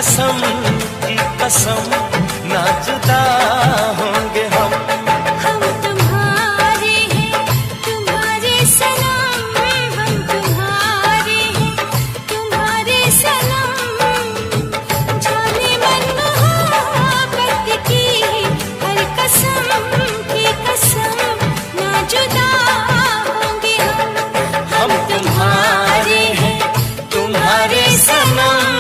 कसम की कसम ना जुदा होंगे हम। हम तुम्हारे हैं तुम्हारे सनम, हम तुम्हारे हैं तुम्हारे सनम। जाने मन मोहब्बत की हर कसम की कसम ना जुदा होंगे हम। हम तुम्हारे हैं तुम्हारे सनम।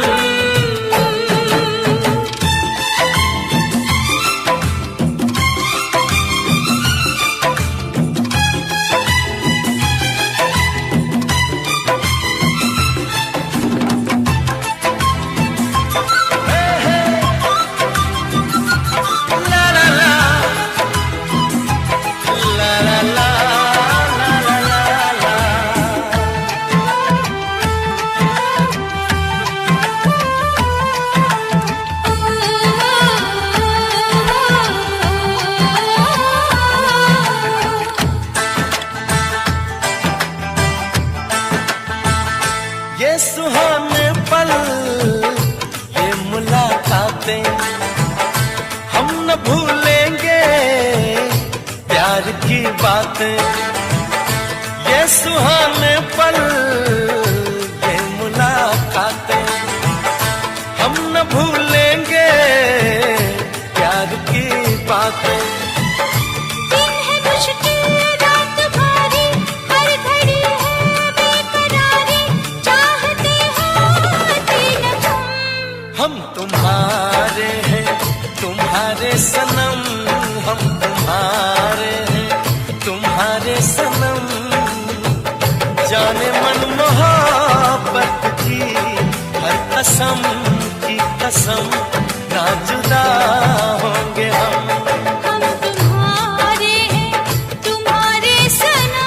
ये सुहाने पल, ये मुलाकातें हम न भूलेंगे प्यार की बातें। ये सुहाने पल, ये मुलाकातें हम न भूलेंगे प्यार की बातें। दिन है मुश्किल रात भारी, हर घड़ी है बेकरारी, चाहते होते न तुम। हम तुम्हारे हैं तुम्हारे सनम, हम तुम्हारे हैं तुम्हारे सनम। जाने मन मोहब्बत की हर कसम की कसम ना जुदा होंगे हम। हम तुम्हारे हैं तुम्हारे सनम।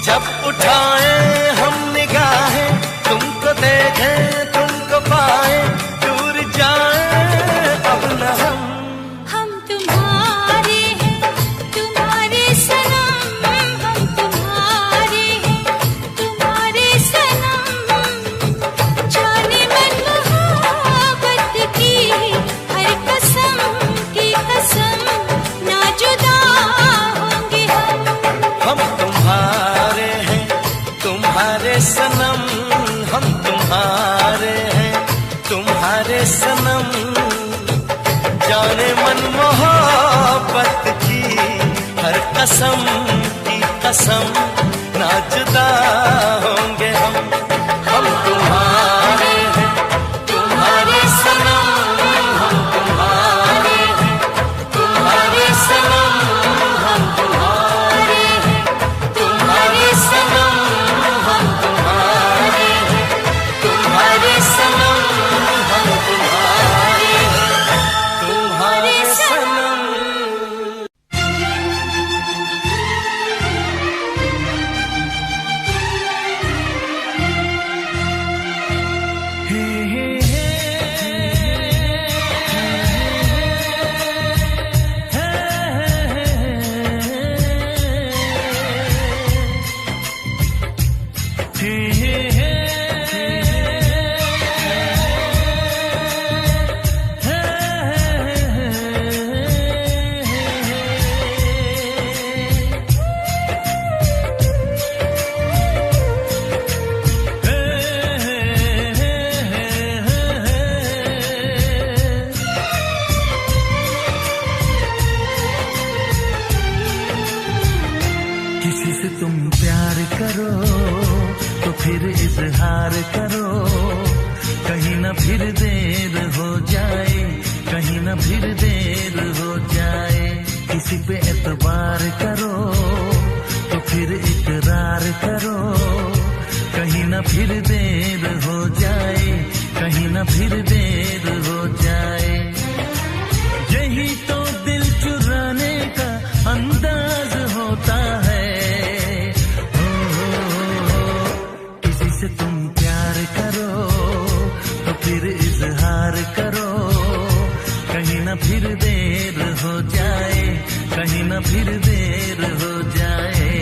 जब उठाए हम निगाहें, तुमको देखें तुमको पाए, दूर जाए अब न हम। हम तुम्हारे हैं तुम्हारे सनम, हम तुम्हारे हैं तुम्हारे सनम। जाने मन मोहब्बत की हर कसम की कसम ना जुदा होंगे हम। हम तुम्हारे हैं तुम्हारे सनम, हम तुम्हारे हैं तुम्हारे सनम। जाने मन मोहब्बत की हर कसम की कसम ना जुदा होंगे हम। हम तुम्हारे हैं तुम्हारे सनम, हम तुम्हारे हैं तुम्हारे सनम। हम तुम्हारे हैं तुम्हारे सनम, हम तुम्हारे हैं तुम्हारे सनम। हम तुम्हारे हैं तुम्हारे सनम। किसी से तुम प्यार करो तो फिर इजहार करो, कहीं ना फिर देर हो जाए, कहीं ना फिर देर हो जाए। किसी पे एतबार करो तो फिर इकरार करो, कहीं ना फिर देर हो जाए, कहीं ना फिर देर हो जाए। यही तो दिल चुराने का अंदाज होता है। किसी से तुम प्यार करो तो फिर इजहार करो, कहीं ना फिर देर हो जाए, कहीं ना फिर देर हो जाए।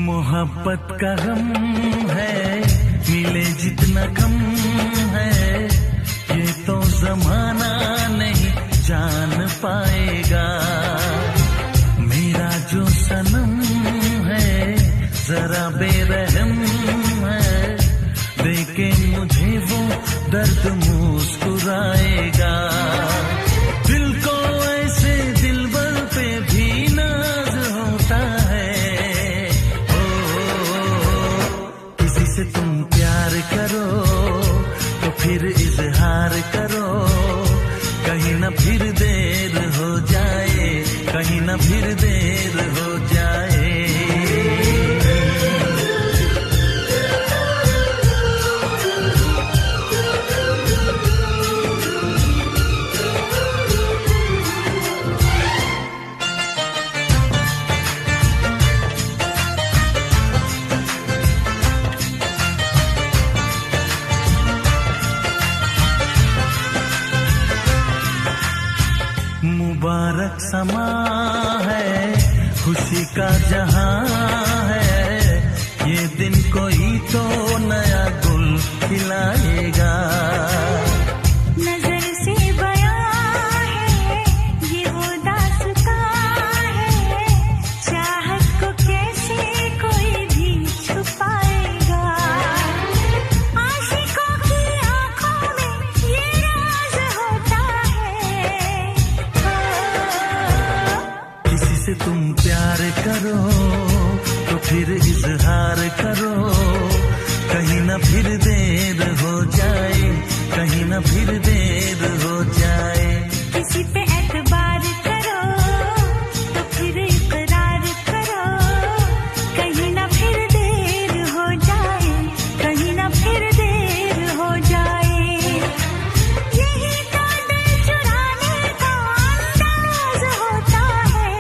मोहब्बत का गम है, मिले जितना कम है, ये तो जमाना नहीं जान पाएगा। मेरा जो सनम है जरा बेरहम है, देखे मुझे वो दर्द मुस्कुराएगा। दिल को ऐसे दिलबर पे भी नाज होता है। से तुम प्यार करो तो फिर इजहार करो, कहीं ना फिर देर हो जाए, कहीं ना फिर देर हो जाए। मुबारक समा है, खुशी का जहां है, ये दिन कोई तो नया गुल खिलाएगा। नजर से बयां है ये वो दास्तां है, चाहत को कैसे कोई भी छुपाएगा। आशिकों की आंखों में ये राज होता है। किसी से तुम प्यार करो तो फिर इजहार करो, कहीं ना फिर देर हो जाए, कहीं ना फिर देर हो जाए। किसी पे एतबार करो तो फिर इकरार करो, कहीं ना फिर देर हो जाए, कहीं ना फिर देर हो जाए। यही तो दिल चुराने का अंदाज होता है।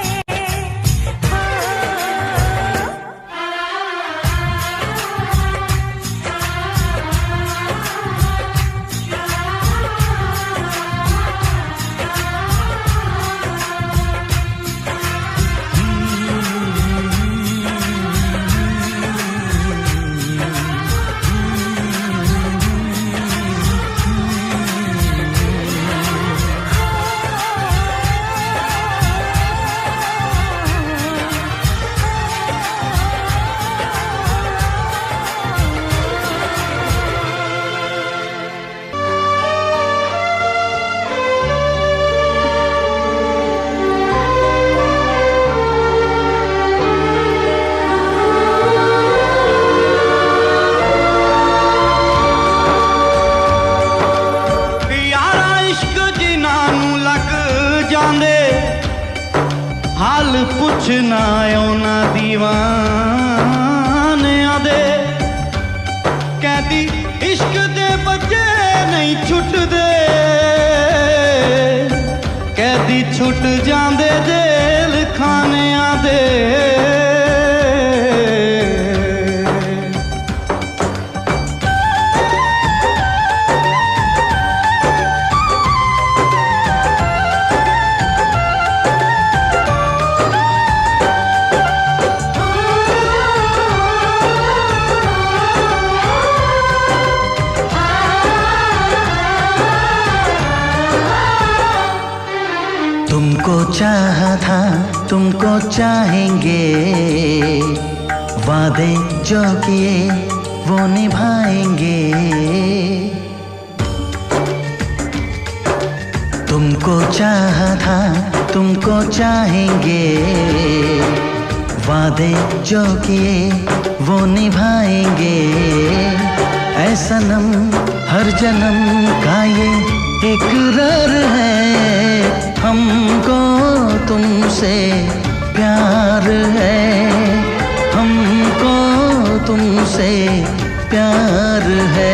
चाहा था तुमको चाहेंगे, वादे जो किए वो निभाएंगे। तुमको चाहा था तुमको चाहेंगे, वादे जो किए वो निभाएंगे। ऐ सनम हर जन्म का ये इकरार है, हमको तुमसे प्यार है, हमको तुमसे प्यार है।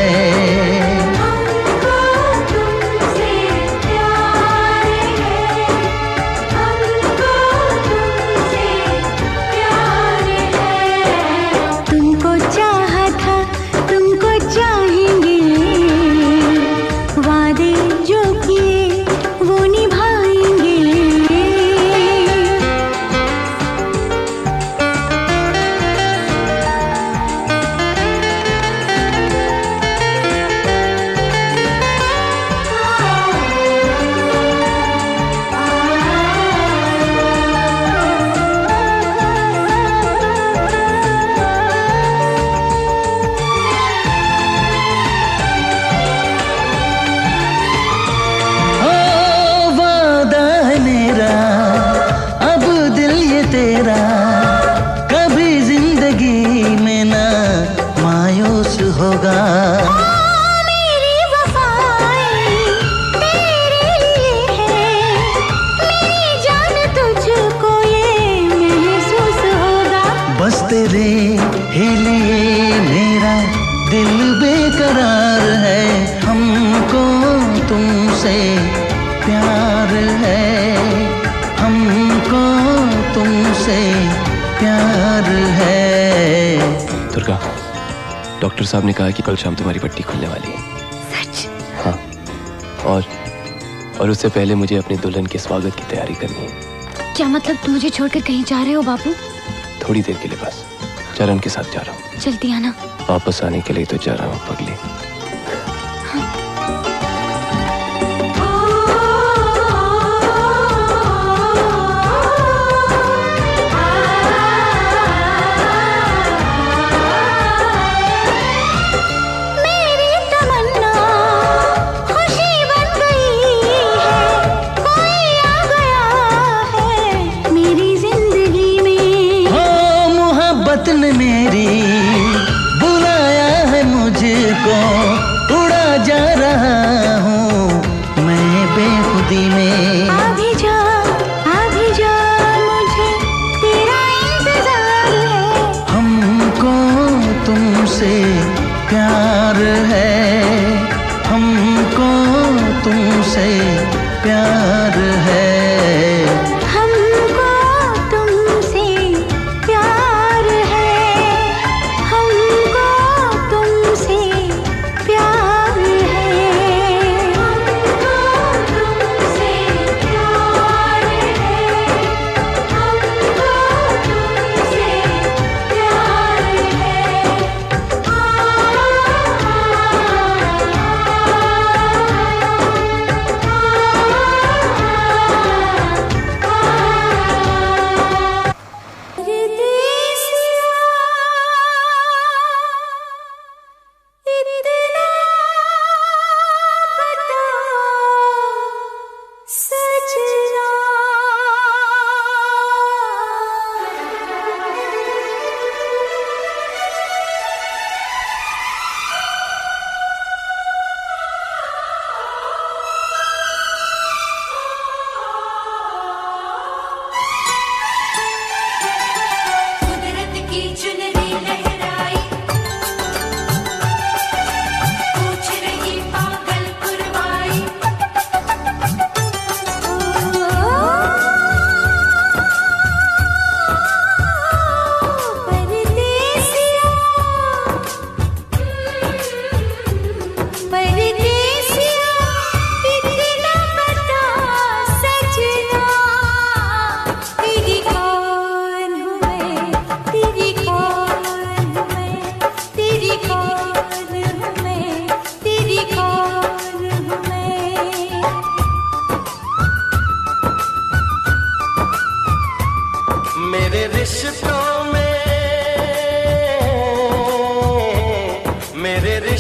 तेरा कभी जिंदगी में ना मायूस होगा। मेरी वफाएं तेरे लिए है, मेरी जान तुझको ये महसूस होगा। बस तेरे ही लिए मेरा दिल बेकरार है, हमको तुमसे प्यार है, हमको तुमसे प्यार है। दुर्गा, डॉक्टर साहब ने कहा कि कल शाम तुम्हारी पट्टी खुलने वाली है। सच? हाँ, और उससे पहले मुझे अपने दुल्हन के स्वागत की तैयारी करनी है। क्या मतलब तुम मुझे छोड़कर कहीं जा रहे हो बाबू? थोड़ी देर के लिए बस, चरण के साथ जा रहा हूँ। जल्दी आना। वापस आने के लिए तो जा रहा हूँ पगली। ने मेरी बुलाया है मुझको, उड़ा जा रहा हूँ मैं बेखुदी में। अभी जा मुझे तेरा इंतजार है, हमको तुमसे प्यार है, हमको तुमसे प्यार है।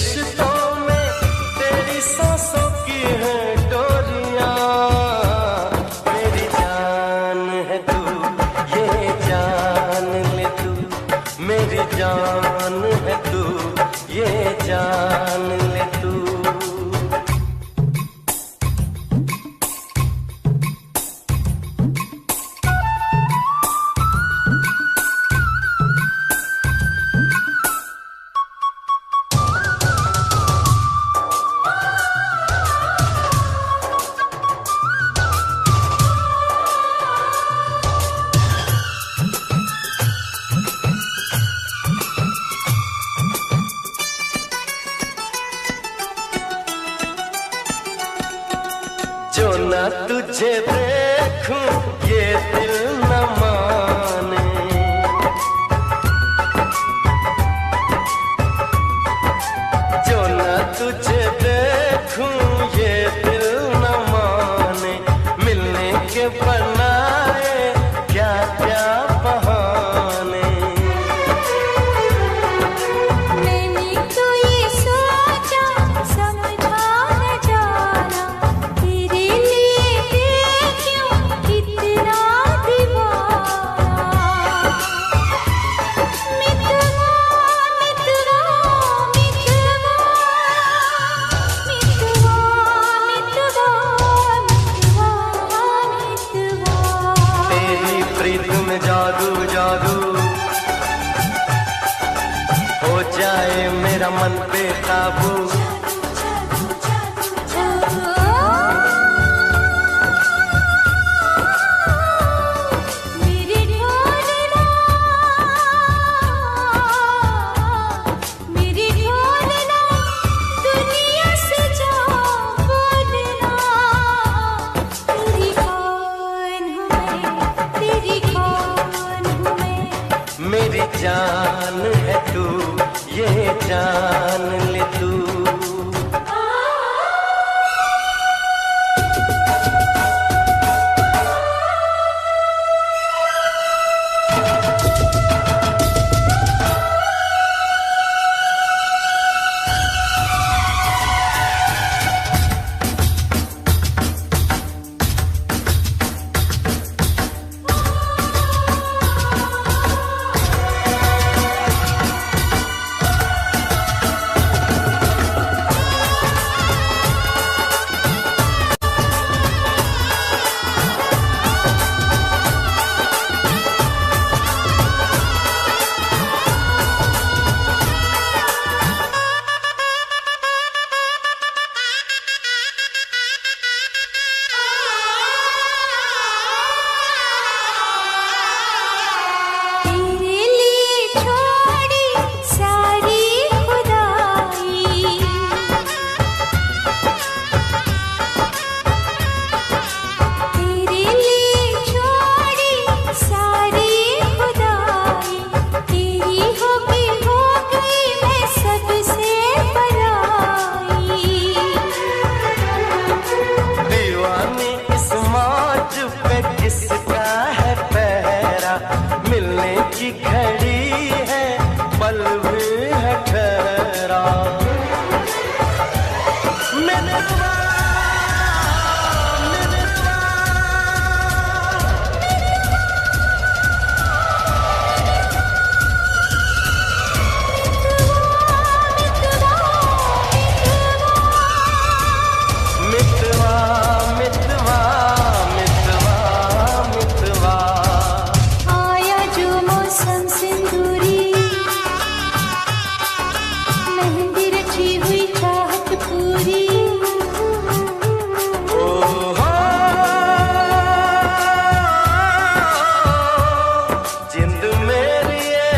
रिश्तों में तेरी सांसों की है डोरियां। मेरी जान है तू, ये जान ले तू। मेरी जान है तू, ये जान ले तू। जो ना तुझे देखूं ये दिल न माने। जो ना तुझे देखूं ये दिल न माने। मिलने के बनाए क्या क्या बहाने। मैंने तो ये सोचा समझा न जाना, तेरे लिए क्यों इतना दीवाना। मितवा मितवा मितवा मितवा मितवा मितवा। तेरी प्रीत में जादू जादू हो जाए मेरा मन बेकाबू। मेरी ढोलना मेरी ढोलना दुनिया से जा बोलना। तेरी कौन हूँ मैं, तेरी कौन हूँ मैं। मेरी जान है तू, ये जान ले तू। तेरे लिए छोड़ी सारी खुदाई। तेरे लिए छोड़ी सारी खुदाई। तेरी हो गई मैं सबसे पराई। दीवानी इस मौज पे किसका है पहरा। मिलने की घड़ी है पल भी है ठहरा। मितवा मितवा मितवा मितवा मितवा मितवा। आया जो मौसम सिंदूरी, मेहंदी रची हुई चाहत पूरी। ओ हो जिंद मेरी ये,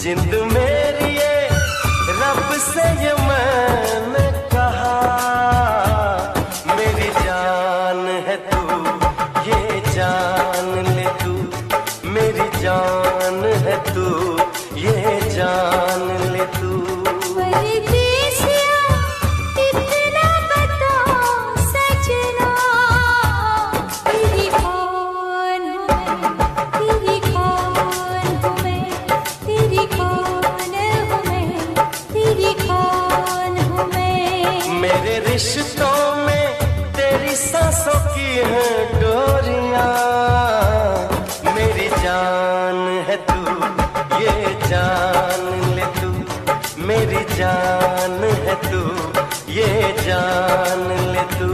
जिंद मेरी ये, रब से ये मैंने कहा। मेरी जान है तू, ये जान ले तू। मेरी जान है तू, ये जान ले तू। परदेसिया इतना बता सजना, तेरी कौन हूँ मैं, तेरी कौन हूँ मैं, तेरी कौन ये जान ले तू, मेरी जान है तू, ये जान ले तू।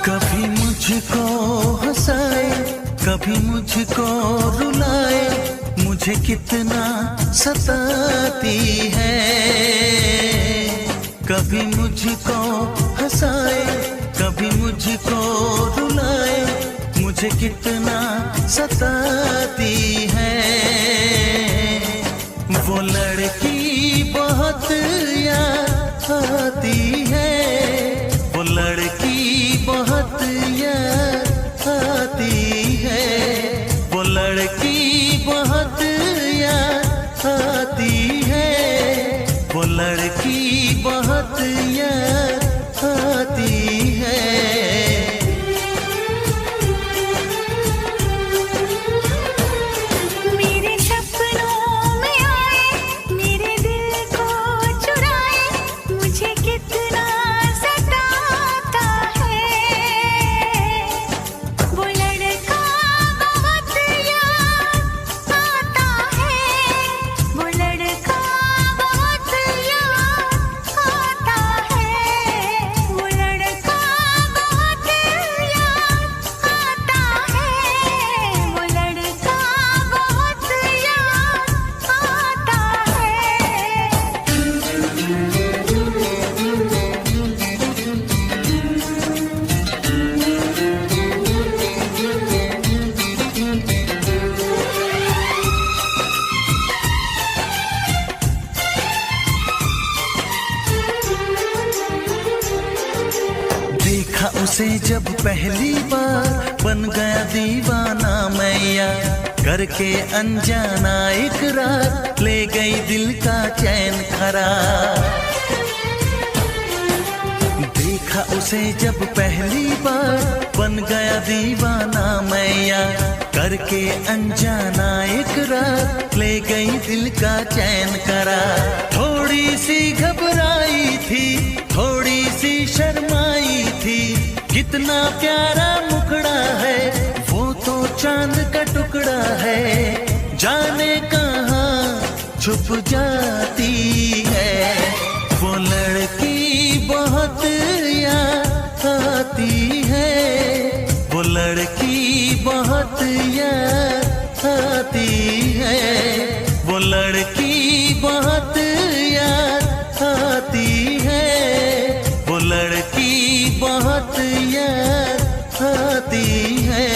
कभी मुझको हंसाए, कभी मुझको रुलाए, मुझे कितना सताती है। कभी मुझको हंसाए, कभी मुझको रुलाए, मुझे कितना सताती है। वो लड़की बहुत याद आती है, वो लड़की बहुत याद आती है, वो लड़की बहुत याद आती है, वो लड़की बहुत याद आती है। मेरे सपनों में आए, मेरे दिल को चुराए, मुझे कितना सताता है। वो लड़का बहुत याद आता है, वो लड़का बहुत याद आता है, वो लड़का बहुत याद आता है, वो लड़का बहुत याद आता देखा उसे जब पहली बार, बन गया दीवाना मैया, करके अनजाना इकरार, ले गई दिल का चैन करार। देखा उसे जब पहली बार, बन गया दीवाना मैया, करके अनजाना इकरार, ले गई दिल का चैन करार। थोड़ी सी घबराई थी, थोड़ी सी शर्माई थी, कितना प्यारा मुखड़ा है, वो तो चांद का टुकड़ा है, जाने कहाँ छुप जाती है। वो लड़की बहुत याद आती है, वो लड़की बहुत याद आती है, वो लड़की बहुत याद आती है, वो लड़की बहुत याद आती है।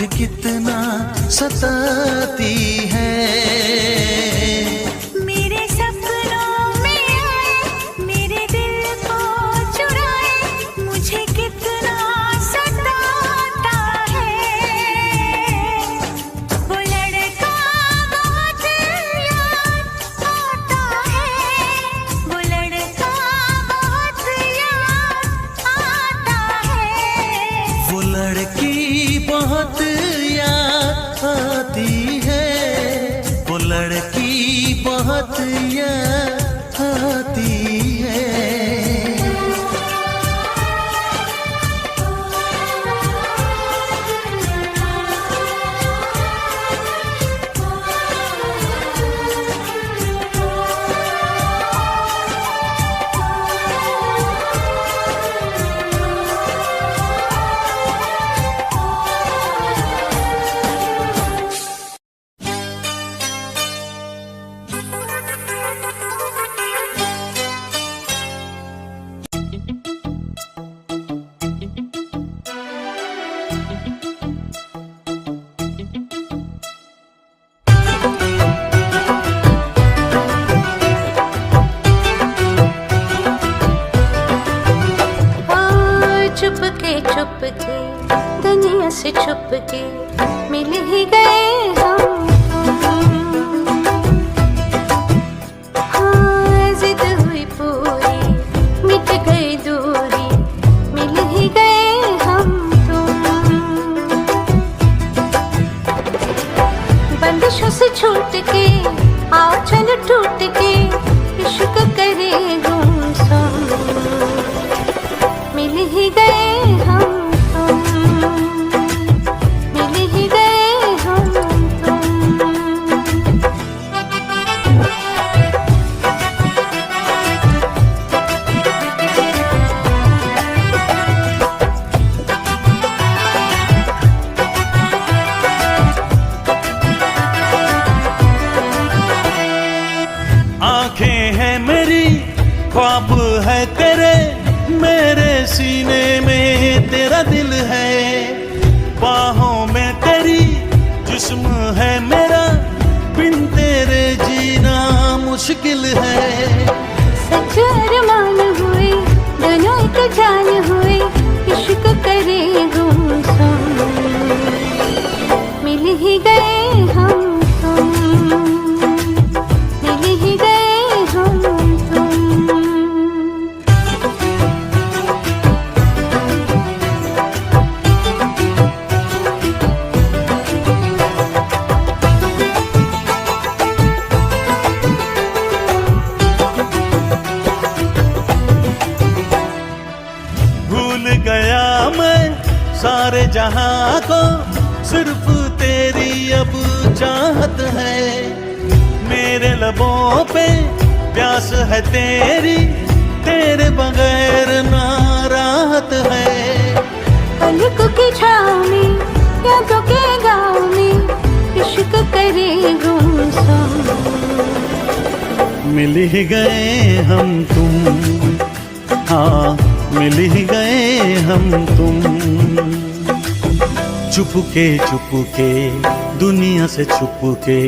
मुझे कितना सताती है। मेरे सपनों में आए, मेरे दिल को चुराए, मुझे कितना सताता है। वो लड़का बहुत याद आता है, वो लड़का बहुत याद आता है। वो लड़की बहुत याद आती है, वो लड़की बहुत याद आती है। चुपके दुनिया से छुपके मिल ही गए हम। हाँ, जिद हुई पूरी, मिट गई दूरी, मिल ही गए हम तुम। बंदिशों से छूट के आओ चलो टूट के इश्क करे गुमसुम, मिल ही गए हम तुम, मिल ही गए हम तुम। आंखें हैं मेरी, ख्वाब है तेरे, मेरे सीने में तेरा दिल है। बाहों में तेरी जिस्म है मेरा, बिन तेरे जीना मुश्किल है। सच अरमान हुए दोनों एक जान हुए, इश्क करे गुमसुम, मिल ही गए हम तुम, मिल ही गए हम तुम। भूल गया मैं सारे जहां को, सिर्फ तेरी अब चाहत है। मेरे लबों पे प्यास है तेरी, तेरे बगैर ना राहत है। पलकों की छाँव में यादों के गाँव में इश्क करे गुमसुम, मिल ही गए हम तुम, हाँ मिल ही गए हम तुम। चुपके चुपके दुनिया से छुपके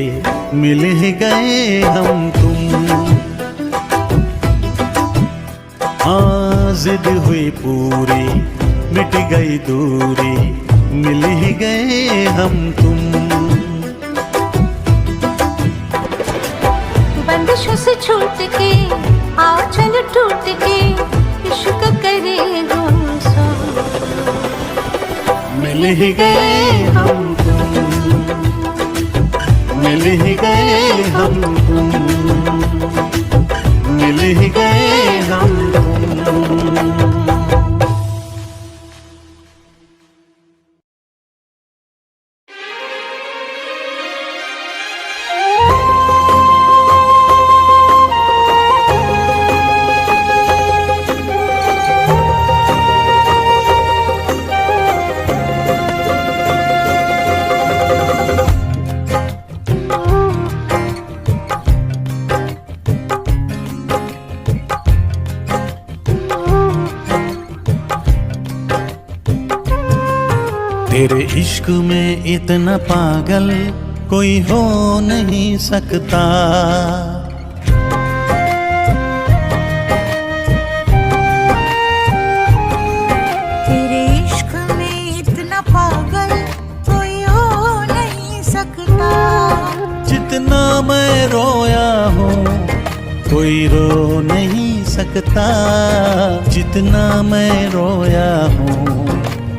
मिल ही गए हम तुम। हाँ, जिद हुई पूरी, मिट गई दूरी, मिल ही गए हम तुम। बंदिशों से छूट के आओ चलो टूट के इश्क करे गुमसुम, मिल ही गए हम तुम, मिल ही गए हम तुम, मिल ही गए हम तुम। तेरे इश्क में इतना पागल कोई हो नहीं सकता। तेरे इश्क में इतना पागल कोई हो नहीं सकता। जितना मैं रोया हूँ कोई रो नहीं सकता। जितना मैं रोया हूँ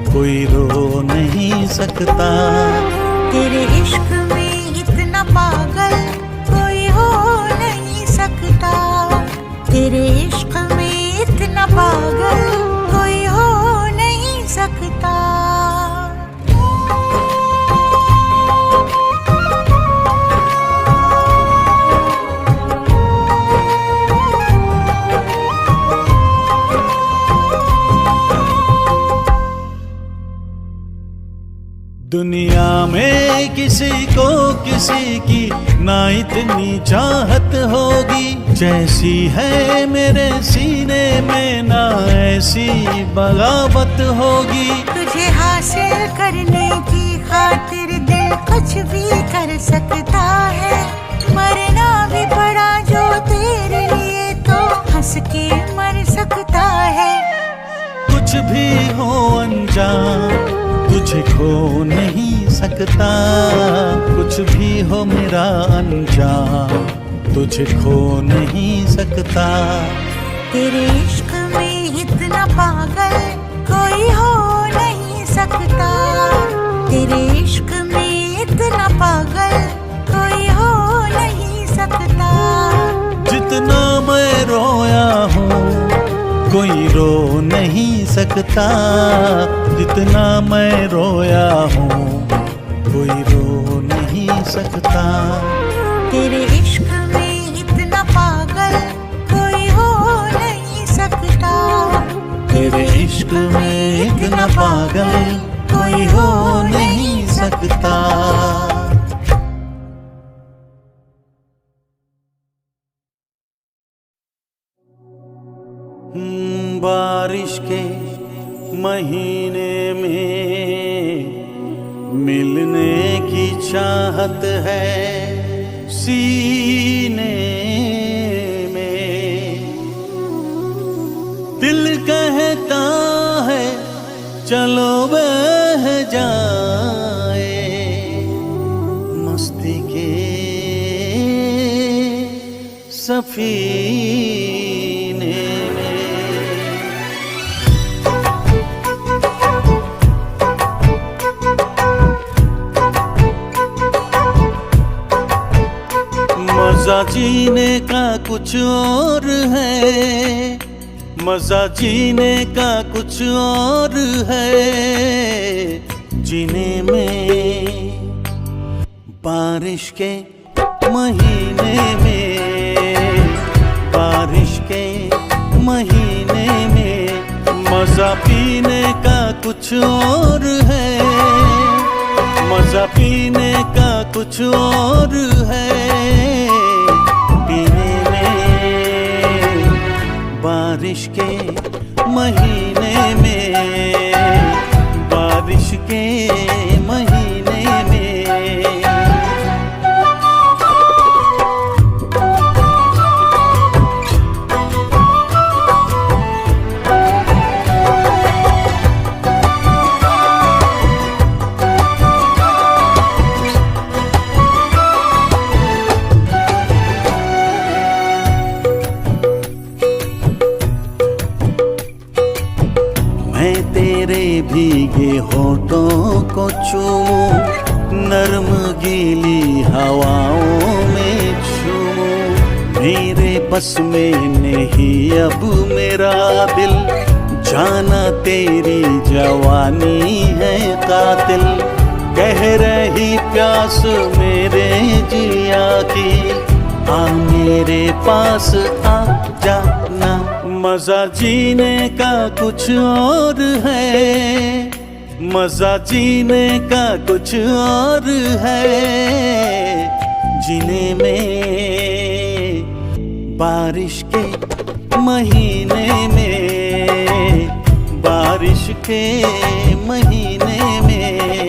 कोई रो नहीं सकता। तेरे इश्क में इतना पागल कोई हो नहीं सकता। तेरे इश्क में इतना पागल कोई हो नहीं सकता। दुनिया में किसी को किसी की ना इतनी चाहत होगी जैसी है मेरे सीने में, ना ऐसी बगावत होगी। तुझे हासिल करने की खातिर दिल कुछ भी कर सकता है। मरना भी पड़ा जो तेरे लिए तो हंस के मर सकता है। कुछ भी हो अनजान तुझे खो नहीं सकता। कुछ भी हो मेरा अनजान तुझे खो नहीं सकता। तेरे इश्क में इतना पागल कोई हो नहीं सकता। तेरे इश्क में इतना पागल कोई हो नहीं सकता। जितना मैं रोया हूँ कोई रो नहीं सकता। जितना मैं रोया हूँ कोई रो नहीं सकता। तेरे इश्क में इतना पागल कोई हो नहीं सकता। तेरे इश्क में इतना पागल कोई हो नहीं सकता। बारिश के महीने में मिलने की चाहत है सीने में। दिल कहता है चलो बह जाए मस्ती के सफीने में। मजा जीने का कुछ और है। मजा जीने का कुछ और है। जीने में बारिश के महीने में, बारिश के महीने में मजा पीने का कुछ और है। मजा पीने का कुछ और है। पीने में बारिश के महीने में, बारिश के महीने में। भीगे होठों को चूमूं, नर्म गीली हवाओं में झूमूं। मेरे बस में नहीं अब मेरा दिल, जाना तेरी जवानी है कातिल। कह रही प्यास मेरे जिया की, आ मेरे पास आ जाना। मजा जीने का कुछ और है। मजा जीने का कुछ और है। जीने में बारिश के महीने में, बारिश के महीने में।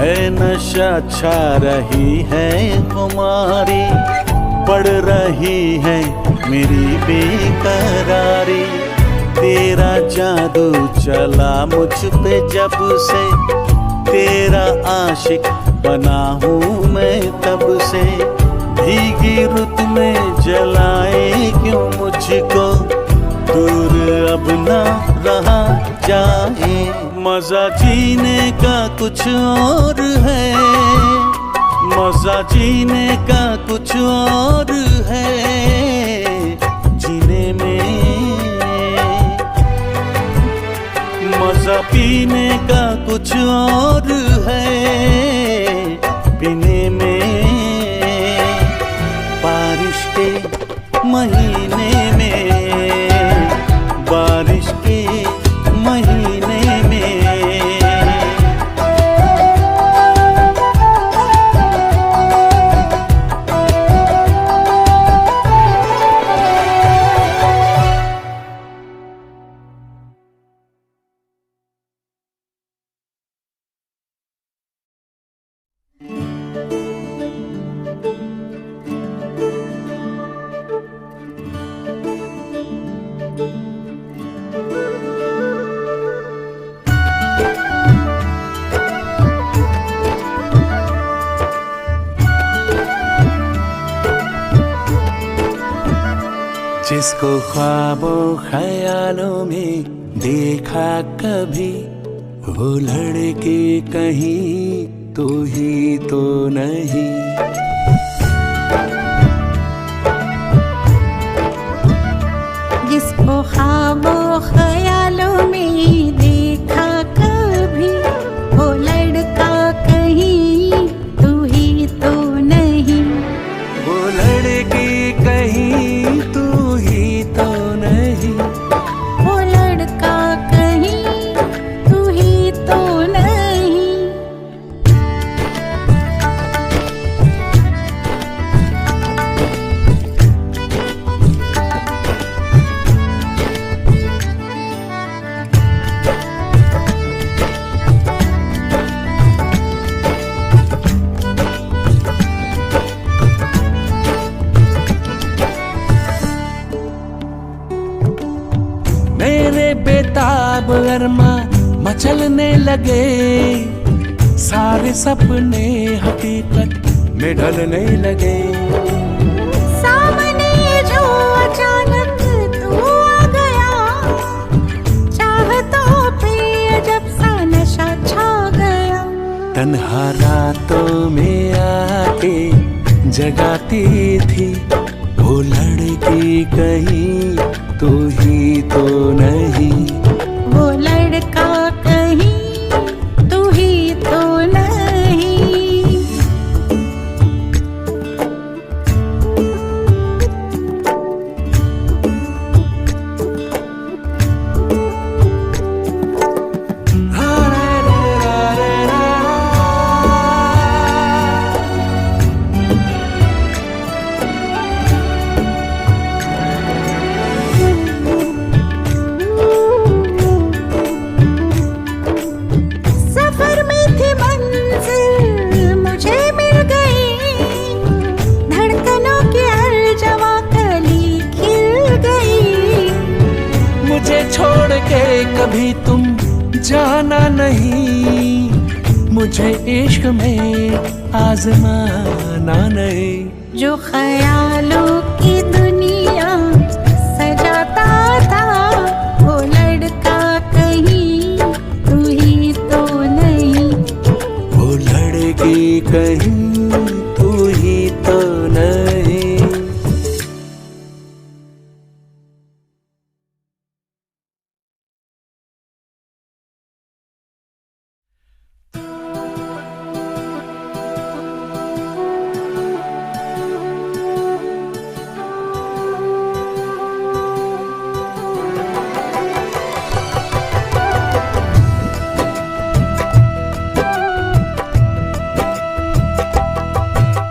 है नशा छा रही है खुमारी, बढ़ रही है मेरी बेकरारी। तेरा जादू चला मुझ पे जब से, तेरा आशिक बना हूँ मैं तब से। भीगी रुत में जलाए क्यों मुझको, दूर अब ना रहा जाए। मजा जीने का कुछ और है, मजा जीने का कुछ और है। जीने में मजा पीने का कुछ और है, पीने में। बारिश के महीने में, बारिश के महीने में। जिसको ख्वाबों ख्यालों में देखा कभी, वो लड़के कहीं तो ही तो नहीं। जिसको ख्वाबों ख्यालों में देखा कभी, वो लड़का कहीं तू ही तो नहीं। वो लड़के कहीं तू ही तो नहीं। वो लड़का कहीं तू ही तो नहीं। मेरे बेताब अरमा मचलने लगे, सारे सपने हकीकत में ढलने लगे। सामने जो अचानक तू आ गया, चाहतों पे जब सा नशा छा गया। तन्हा रातों में आके जगाती थी, वो लड़की कहीं तू ही तो नहीं। वो लड़का कहीं तू ही तो नहीं। सफर में थी मंजिल मुझे मिल गई, धड़कनों की हर जवा कली खिल गई। मुझे छोड़ के कभी तुम जाना नहीं, मुझे इश्क में आजमाना नहीं। जो ख्यालों की दुनिया सजाता था, वो लड़का कहीं तू ही तो नहीं। वो लड़की कहीं तू ही तो नहीं।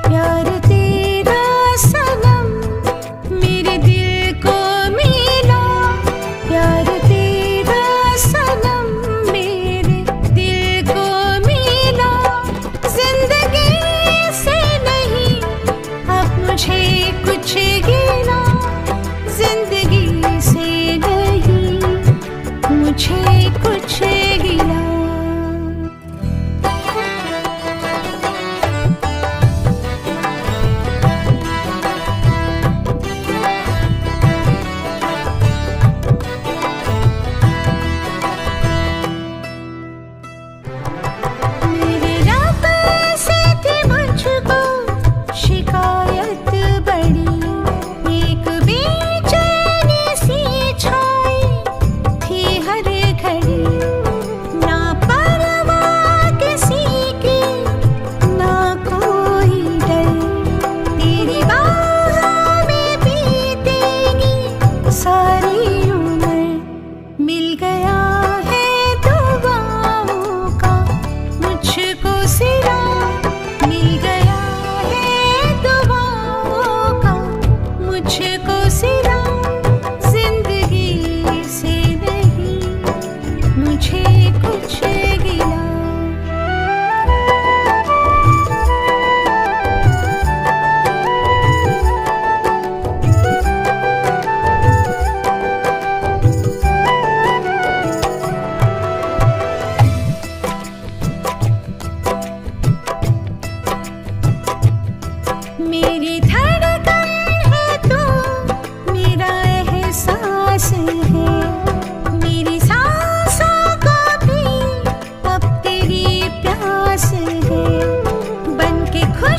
प्यार तेरा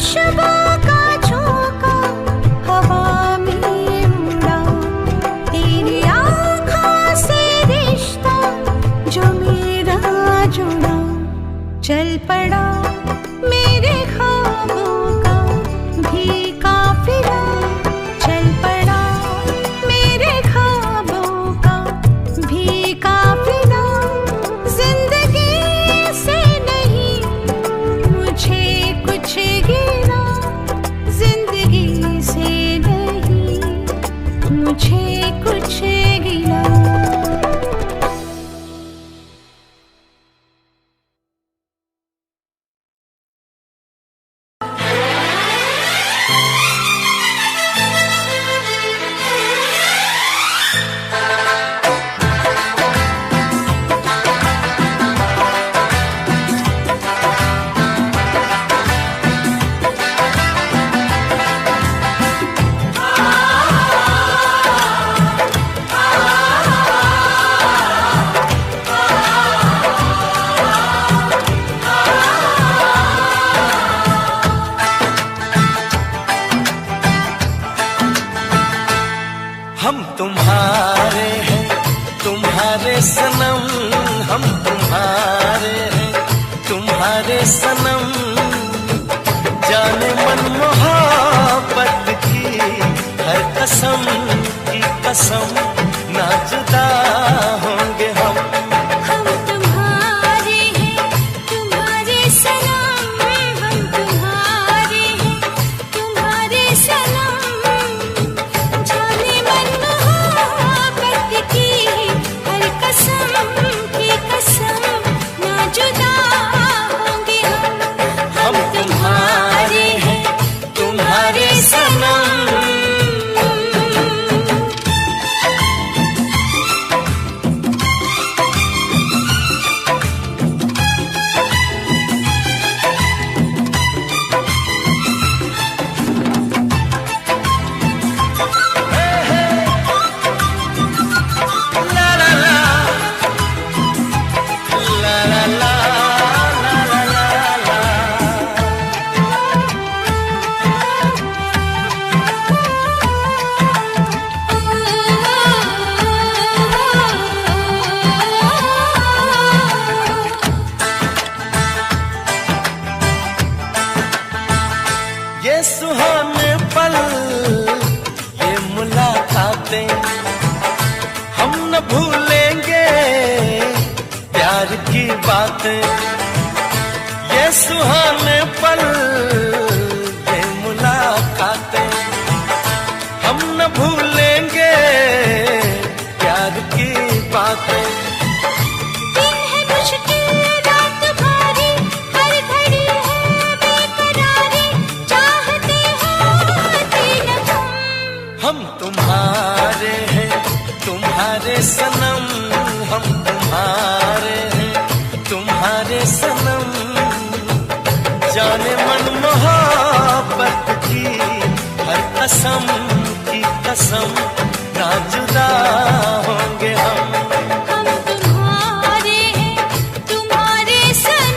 खुशबू का झोंका हवा में उड़ा, तेरी आँखों से रिश्ता जो मेरा जुड़ा, चल पड़ा मेरे ख्वाबों का भी काफिला, चल पड़ा मेरे ख्वाबों का भी काफिला। जिंदगी से नहीं मुझे कुछ गिला, जिंदगी से नहीं मुझे कुछ गिला। हम तुम्हारे हैं तुम्हारे सनम, हम तुम्हारे हैं तुम्हारे सनम, जाने मन मोहब्बत की हर कसम की कसम, ना जुदा होंगे हम। हम तुम्हारे हैं तुम्हारे सनम, हम तुम्हारे हैं तुम्हारे सनम, जाने मन मोहब्बत की हर कसम की कसम, ना जुदा होंगे हम। हम तुम्हारे हैं तुम्हारे सनम। ये सुहाने पल ये मुलाकातें हम न भूलेंगे प्यार की बातें। ये सुहाने पल ये मुलाकातें हम न भूलेंगे प्यार की बातें। दिन है मुश्किल रात भारी, हर घड़ी है बेकरारी, चाहते होते न तुम। हम तुम्हारे हैं तुम्हारे सनम, हम तुम्हारे हैं तुम्हारे सनम, जाने मन मोहब्बत की हर कसम की कसम, ना जुदा होंगे हम। हम तुम्हारे हैं तुम्हारे सनम।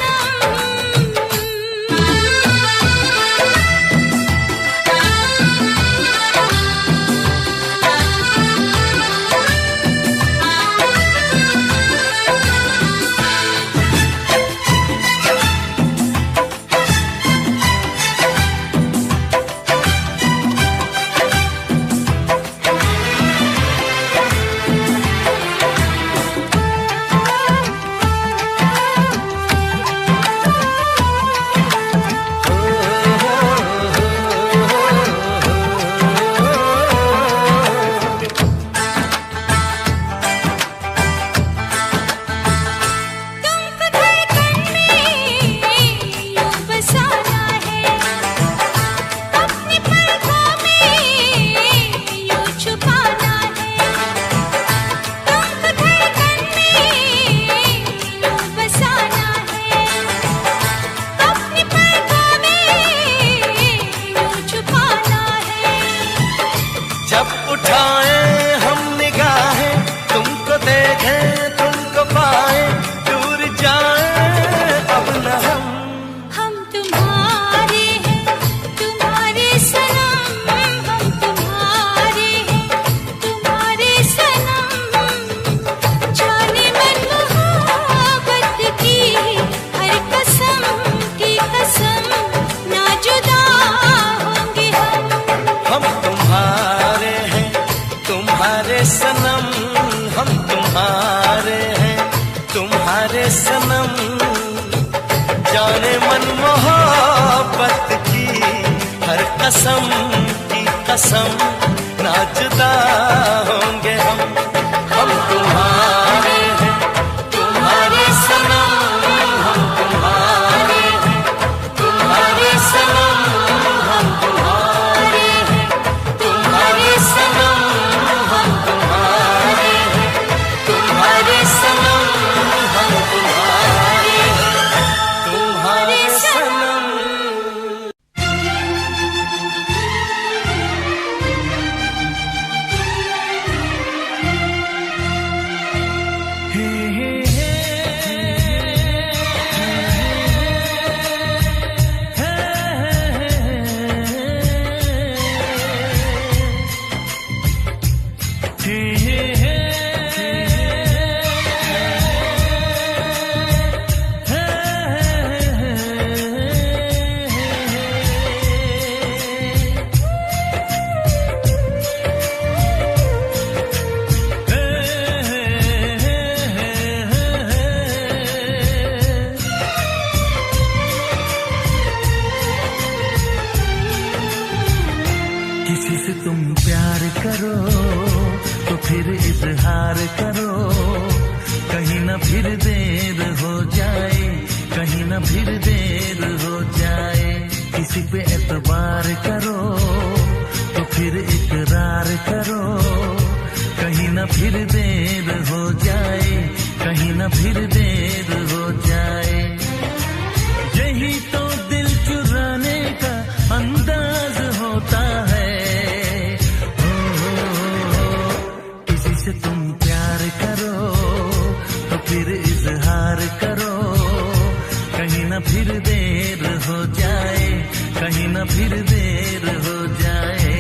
कसम की कसम ना जुदा होंगे हम तुम्हारे हैं तुम्हारे सनम, हम तुम्हारे हैं तुम्हारे सनम, हम तुम्हारे हैं तुम्हारे सनम, हम तुम्हारे हैं तुम्हारे सनम, हम तुम्हारे हैं तुम्हारे सनम। किसी से तुम प्यार करो तो फिर इजहार करो, कहीं ना फिर देर हो जाए, कहीं ना फिर देर हो जाए। किसी पे एतबार करो तो फिर इकरार करो, कहीं ना फिर देर हो जाए, कहीं ना फिर देर हो जाए। यही तो दिल चुराने का अंदाज होता है। किसी से तुम प्यार करो तो फिर इजहार करो, कहीं ना फिर देर हो जाए, कहीं ना फिर देर हो जाए।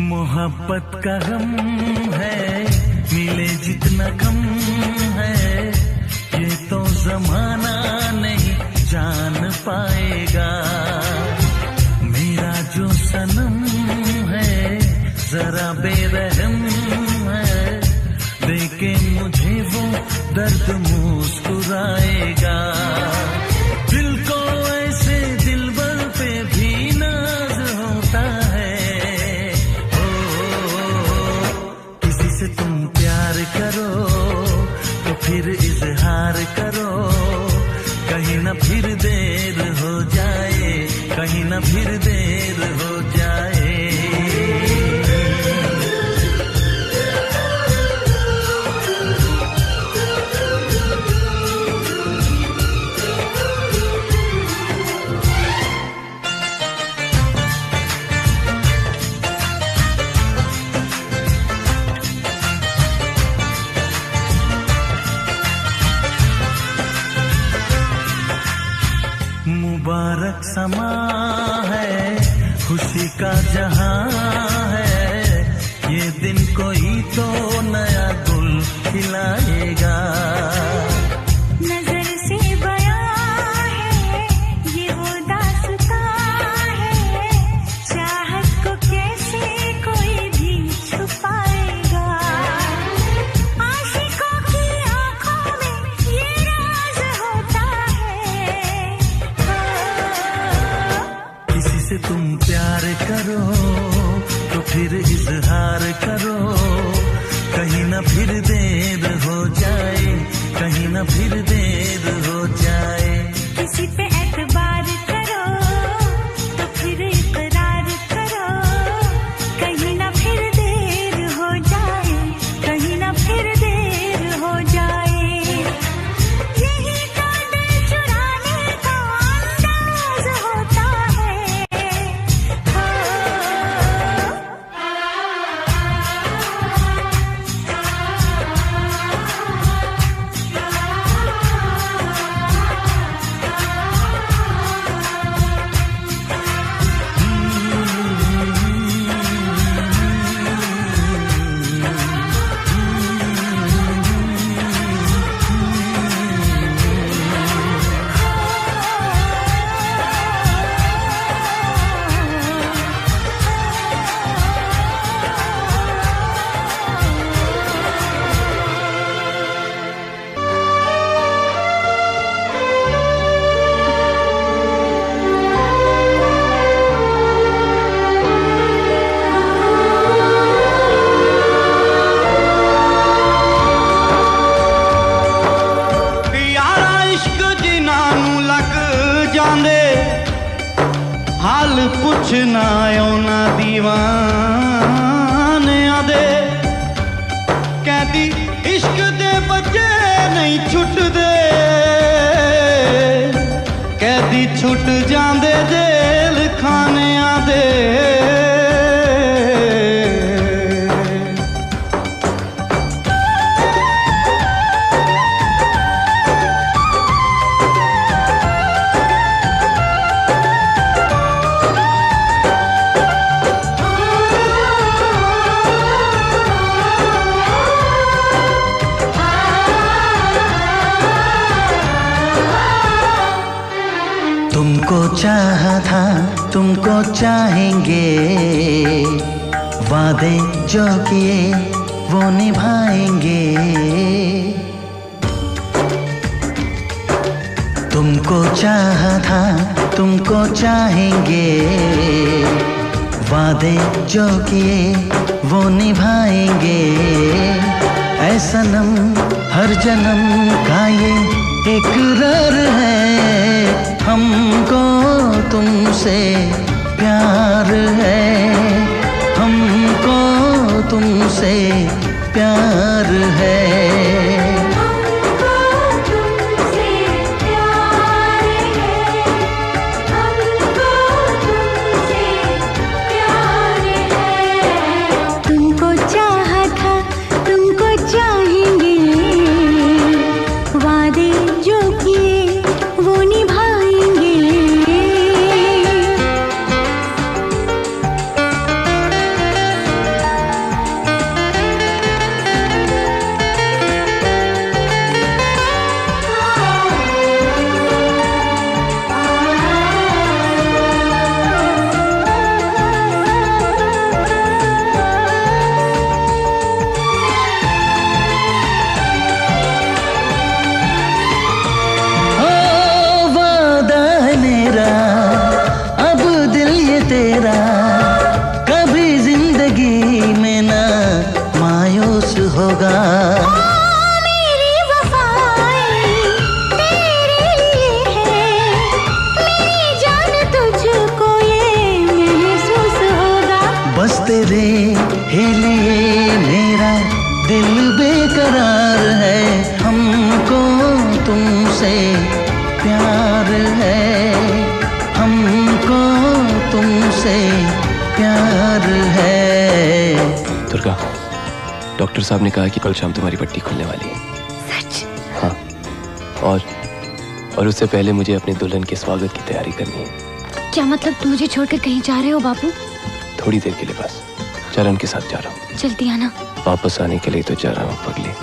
मोहब्बत का गम है, मिले जितना कम है, ये तो जमाना नहीं जान पाएगा। मेरा जो सनम है जरा बेरहम है, देखे मुझे वो दर्द मुस्कुराएगा। दिल को ऐसे दिलबर पे भी नाज होता है। से तुम प्यार करो तो फिर इजहार करो, कहीं ना फिर देर हो जाए, कहीं ना फिर देर हो जाए। मुबारक समा है, खुशी का जहां है, ये दिन कोई तो नया गुल खिलाएगा। नजर से बयां है ये वो दास्तां है, चाहत को कैसे कोई भी छुपाएगा। आशिकों की आंखों में ये राज होता है। किसी से तुम प्यार करो तो फिर इजहार करो, कहीं ना फिर देर हो जाए, कहीं ना फिर देर हो जाए। किसी पे एतबार करो तो फिर इकरार करो, कहीं ना फिर देर हो जाए, कहीं ना फिर देर हो जाए। यही तो दिल चुराने का अंदाज होता है। पुछना ना दीवाने आदे कहती इश्क दे बच्चे नहीं छुटदे कहती छुट जांदे जेल खाने आदे तुमको चाहा था तुमको चाहेंगे वादे जो किए वो निभाएंगे तुमको चाहा था तुमको चाहेंगे वादे जो किए वो निभाएंगे ऐ सनम हर जन्म का ये इकरार है हमको तुमसे प्यार है हमको तुमसे प्यार है हमको तुमसे प्यार है हमको तुमसे प्यार है तुमको चाहा था तुमको चाहेंगे वादे जो किए वो निभाएंगे तेरा कभी जिंदगी में ना मायूस होगा मेरी वफाएं तेरे लिए है मेरी जान तुझको ये महसूस होगा बस तेरे ही लिए मेरा दिल बेकरार है हमको तुमसे प्यार है हमको तुमसे प्यार है दुर्गा, डॉक्टर साहब ने कहा कि कल शाम तुम्हारी पट्टी खुलने वाली है। सच? हाँ, और उससे पहले मुझे अपने दुल्हन के स्वागत की तैयारी करनी है। क्या मतलब तुम मुझे छोड़कर कहीं जा रहे हो बापू? थोड़ी देर के लिए बस, चरण के साथ जा रहा हूँ। जल्दी आना। वापस आने के लिए तो जा रहा हूँ पगली।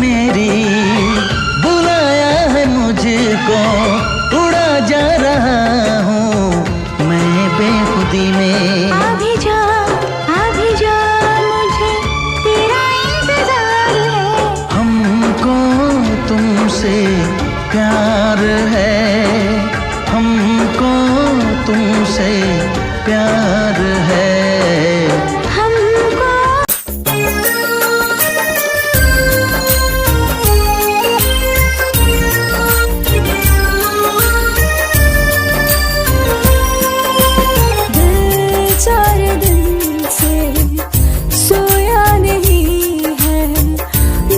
मेरी बुलाया है मुझको उड़ा जा रहा हूँ मैं बेखुदी में अभी जा मुझे तेरा इंतजार है हमको तुमसे प्यार है हमको तुमसे प्यार है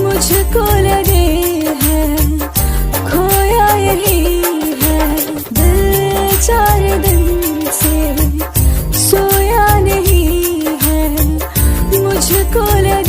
मुझको लगे है खोया यही है दिल 4 दिन से सोया नहीं है मुझको लगे